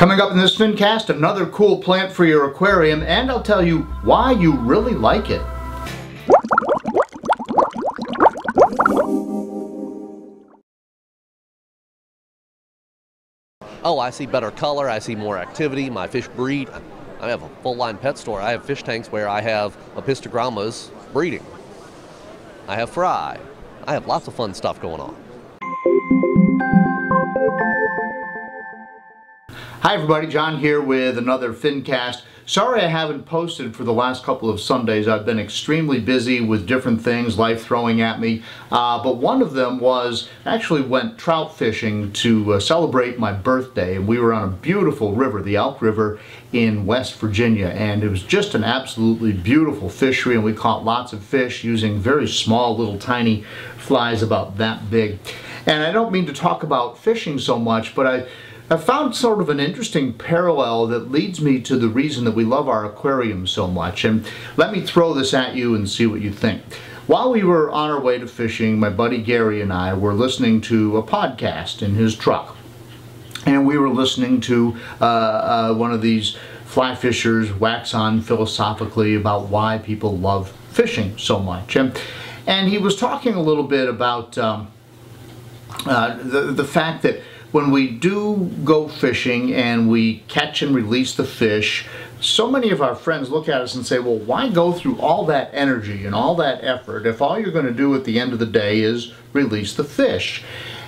Coming up in this Fincast, another cool plant for your aquarium, and I'll tell you why you really like it. Oh, I see better color, I see more activity, my fish breed. I have a full-line pet store. I have fish tanks where I have apistogrammas breeding. I have fry. I have lots of fun stuff going on. Hi everybody, John here with another Fincast. Sorry I haven't posted for the last couple of Sundays. I've been extremely busy with different things, life throwing at me. But one of them was, actually went trout fishing to celebrate my birthday. We were on a beautiful river, the Elk River in West Virginia. And it was just an absolutely beautiful fishery, and we caught lots of fish using very small little tiny flies about that big. And I don't mean to talk about fishing so much, but I found sort of an interesting parallel that leads me to the reason that we love our aquarium so much. And let me throw this at you and see what you think. While we were on our way to fishing, my buddy Gary and I were listening to a podcast in his truck. And we were listening to one of these fly fishers wax on philosophically about why people love fishing so much. And he was talking a little bit about the fact that when we do go fishing and we catch and release the fish, so many of our friends look at us and say, well, why go through all that energy and all that effort if all you're going to do at the end of the day is release the fish?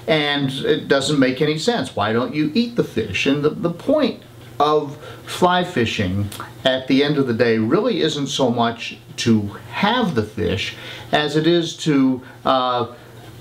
And it doesn't make any sense. Why don't you eat the fish? And the point of fly fishing at the end of the day really isn't so much to have the fish as it is to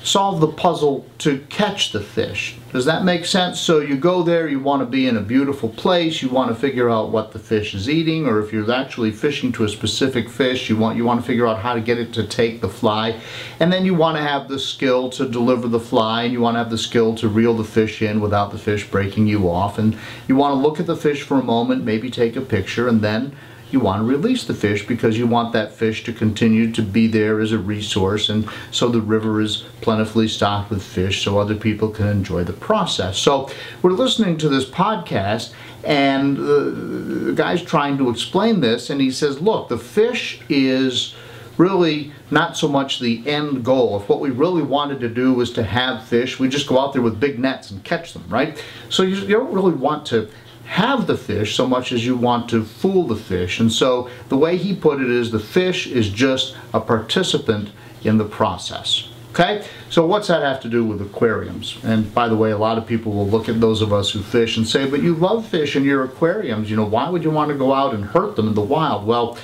solve the puzzle to catch the fish. Does that make sense? So you go there, you want to be in a beautiful place, you want to figure out what the fish is eating, or if you're actually fishing to a specific fish, you want to figure out how to get it to take the fly, and then you want to have the skill to deliver the fly, and you want to have the skill to reel the fish in without the fish breaking you off, and you want to look at the fish for a moment, maybe take a picture, and then you want to release the fish because you want that fish to continue to be there as a resource, and so the river is plentifully stocked with fish so other people can enjoy the process. So we're listening to this podcast, and the guy's trying to explain this, and he says, look, the fish is really not so much the end goal. If what we really wanted to do was to have fish, we just go out there with big nets and catch them, right? So you don't really want to have the fish so much as you want to fool the fish. And so the way he put it is the fish is just a participant in the process. Okay? So what's that have to do with aquariums? And by the way, a lot of people will look at those of us who fish and say, but you love fish in your aquariums. You know, why would you want to go out and hurt them in the wild? Well,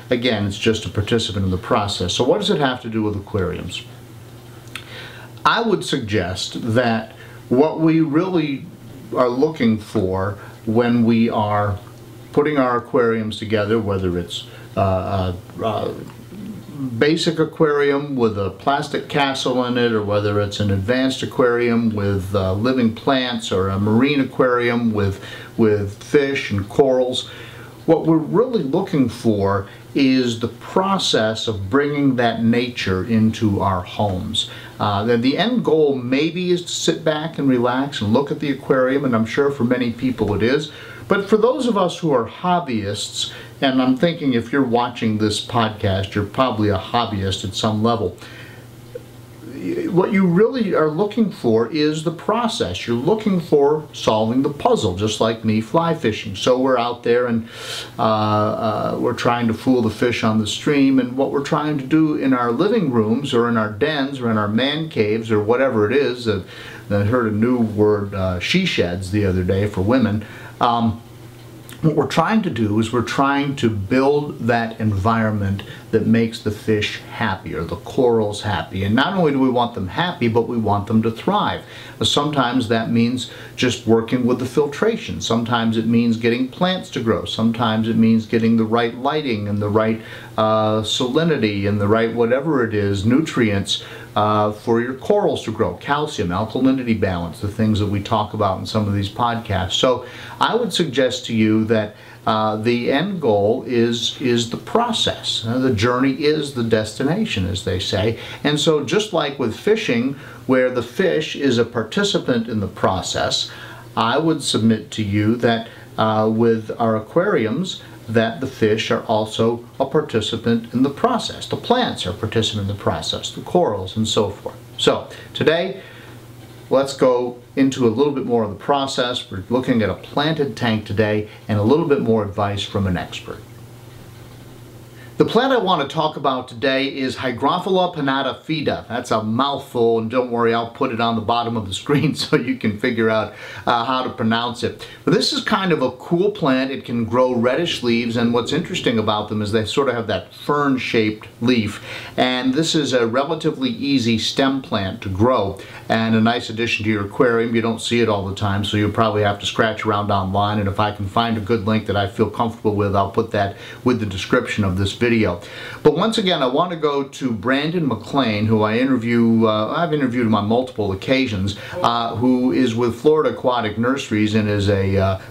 again, it's just a participant in the process. So what does it have to do with aquariums? I would suggest that what we really are looking for when we are putting our aquariums together, whether it's a basic aquarium with a plastic castle in it, or whether it's an advanced aquarium with living plants, or a marine aquarium with fish and corals, what we're really looking for is the process of bringing that nature into our homes. The end goal maybe is to sit back and relax and look at the aquarium, and I'm sure for many people it is. But for those of us who are hobbyists, and I'm thinking if you're watching this podcast, you're probably a hobbyist at some level, what you really are looking for is the process. You're looking for solving the puzzle, just like me fly fishing. So we're out there and we're trying to fool the fish on the stream, and what we're trying to do in our living rooms or in our dens or in our man caves or whatever it is. I heard a new word, she sheds, the other day for women. What we're trying to do is we're trying to build that environment that makes the fish happy, or the corals happy. And not only do we want them happy, but we want them to thrive. Sometimes that means just working with the filtration. Sometimes it means getting plants to grow. Sometimes it means getting the right lighting and the right salinity and the right whatever it is, nutrients for your corals to grow, calcium, alkalinity balance, the things that we talk about in some of these podcasts. So I would suggest to you that the end goal is the process. The journey is the destination, as they say. And so just like with fishing, where the fish is a participant in the process, I would submit to you that with our aquariums, that the fish are also a participant in the process. The plants are participant in the process, the corals and so forth. So today, let's go into a little bit more of the process. We're looking at a planted tank today and a little bit more advice from an expert. The plant I want to talk about today is Hygrophila pinnatifida. That's a mouthful, and don't worry, I'll put it on the bottom of the screen so you can figure out how to pronounce it. But this is kind of a cool plant. It can grow reddish leaves, and what's interesting about them is they sort of have that fern-shaped leaf. And this is a relatively easy stem plant to grow, and a nice addition to your aquarium. You don't see it all the time, so you'll probably have to scratch around online, and if I can find a good link that I feel comfortable with, I'll put that with the description of this video. But once again, I want to go to Brandon McLane, who I've interviewed him on multiple occasions, who is with Florida Aquatic Nurseries and is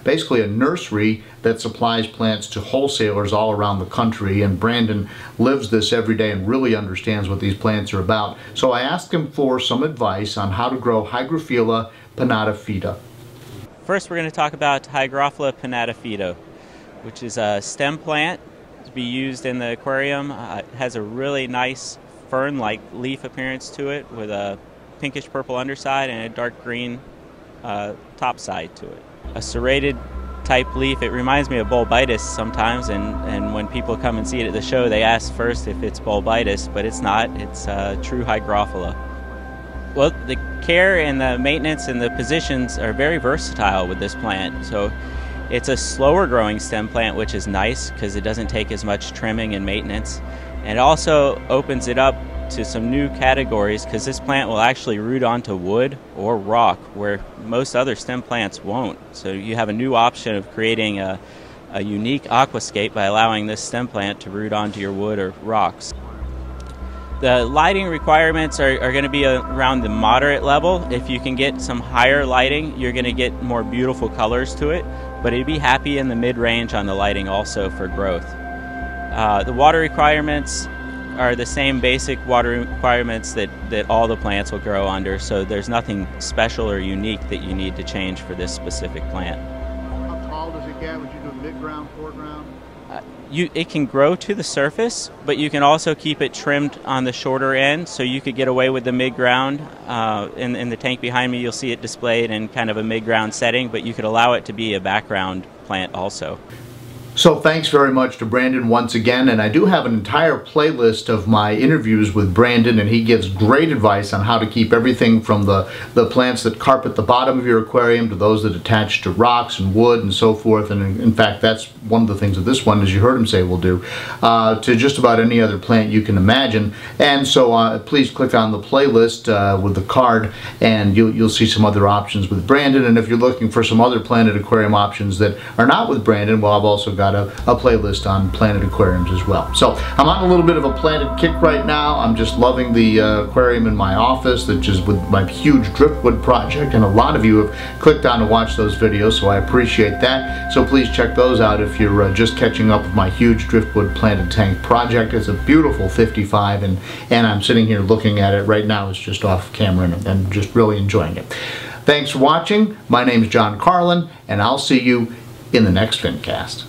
basically a nursery that supplies plants to wholesalers all around the country. And Brandon lives this every day and really understands what these plants are about. So I asked him for some advice on how to grow Hygrophila pinnatifida. First, we're going to talk about Hygrophila pinnatifida, which is a stem plant to be used in the aquarium. It has a really nice fern-like leaf appearance to it with a pinkish purple underside and a dark green top side to it. A serrated type leaf. It reminds me of bulbitis sometimes, and when people come and see it at the show, they ask first if it's bulbitis, but it's not. It's true Hygrophila. Well, the care and the maintenance and the positions are very versatile with this plant. So it's a slower growing stem plant, which is nice because it doesn't take as much trimming and maintenance. And it also opens it up to some new categories because this plant will actually root onto wood or rock where most other stem plants won't. So you have a new option of creating a unique aquascape by allowing this stem plant to root onto your wood or rocks. The lighting requirements are going to be around the moderate level. If you can get some higher lighting, you're going to get more beautiful colors to it, but it'd be happy in the mid-range on the lighting also for growth. The water requirements are the same basic water requirements that all the plants will grow under, so there's nothing special or unique that you need to change for this specific plant. How tall does it get? Would you do mid-ground, foreground? It can grow to the surface, but you can also keep it trimmed on the shorter end, so you could get away with the mid-ground. In the tank behind me, you'll see it displayed in kind of a mid-ground setting, but you could allow it to be a background plant also. So thanks very much to Brandon once again, and I do have an entire playlist of my interviews with Brandon, and he gives great advice on how to keep everything from the plants that carpet the bottom of your aquarium to those that attach to rocks and wood and so forth. And in fact, that's one of the things that this one, as you heard him say, will do, to just about any other plant you can imagine. And so please click on the playlist with the card, and you'll see some other options with Brandon. And if you're looking for some other planted aquarium options that are not with Brandon, well, I've also got a playlist on planted aquariums as well. So I'm on a little bit of a planted kick right now. I'm just loving the aquarium in my office, that is with my huge driftwood project, and a lot of you have clicked on to watch those videos, so I appreciate that. So please check those out if you're just catching up with my huge driftwood planted tank project. It's a beautiful 55, and I'm sitting here looking at it right now. It's just off camera and just really enjoying it. Thanks for watching. My name is John Carlin, and I'll see you in the next Fincast.